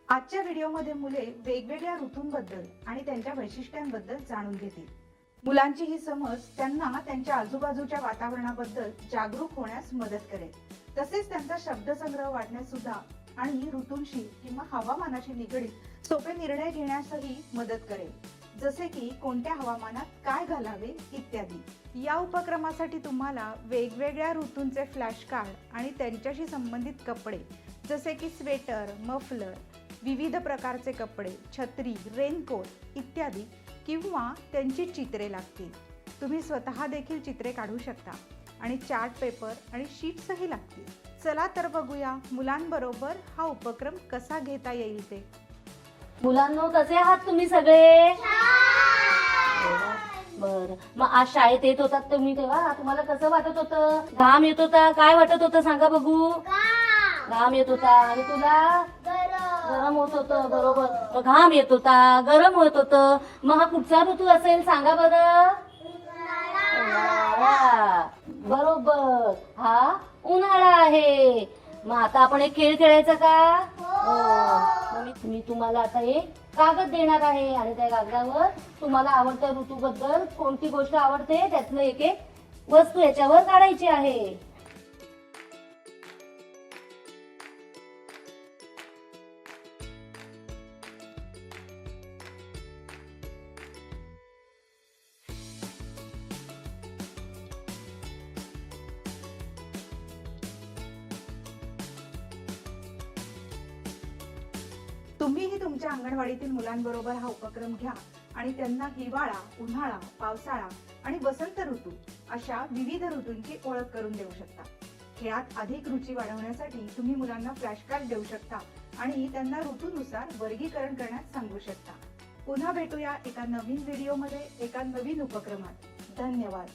आजच्या व्हिडिओमध्ये मुले वेगवेगळ्या ऋतूंबद्दल आणि त्यांच्या वैशिष्ट्यांबद्दल जाणून घेतील. मुलांची ही समज त्यांना त्यांच्या आजूबाजूच्या वातावरणाबद्दल जागरूक होण्यास मदत करेल. तसेच त्यांचा शब्दसंग्रह वाढण्यास सुद्धा आणि ऋतूंशी किंवा हवामानाशी निगडीत सोपे निर्णय घेण्यासही मदत करेल. जसे की कोणत्या हवामानात काय घालावे इत्यादी. या उपक्रमासाठी तुम्हाला वेगवेगळ्या ऋतूंचे फ्लॅश कार्ड आणि त्यांच्याशी संबंधित कपडे जसे की स्वेटर, मफलर, विविध प्रकारचे कपडे, छत्री, रेनकोट इत्यादी किंवा त्यांची चित्रे लागतील. तुम्ही स्वतः देखील चित्रे काढू शकता आणि चार्ट पेपर आणि शीट्सही लागतील. चला तर बघूया मुलांबरोबर हा उपक्रम कसा घेता येईल ते. मुलांनो, कसे आहात तुम्ही सगळे? बर, मग आज शाळेत येत होतात तुम्ही तेव्हा तुम्हाला कसं वाटत होतं? घाम येत होता? काय वाटत होतं सांगा बघू? घाम येत होता. आणि तुला? गरम होत होतं. बरोबर, मग घाम येत होता, गरम होत होतं. मग हा कुठचा ऋतू असेल सांगा बरं? उन्हाळा. बरोबर, हा उन्हाळा आहे. मग आता आपण एक खेळ खेळायचा का? मी तुम्हाला आता एक कागद देणार आहे आणि त्या कागदावर तुम्हाला आवडत्या ऋतूबद्दल कोणती गोष्ट आवडते त्यातलं एक एक वस्तू याच्यावर काढायची आहे. तुम्हीही तुमच्या अंगणवाडीतील मुलांबरोबर हा उपक्रम घ्या आणि त्यांना हिवाळा, उन्हाळा, पावसाळा आणि वसंत ऋतू अशा विविध ऋतूंची ओळख करून देऊ शकता. खेळात अधिक रुची वाढवण्यासाठी तुम्ही मुलांना फ्लॅश कार्ड देऊ शकता आणि त्यांना ऋतूनुसार वर्गीकरण करण्यास सांगू शकता. पुन्हा भेटूया एका नवीन व्हिडिओमध्ये एका नवीन उपक्रमात. धन्यवाद.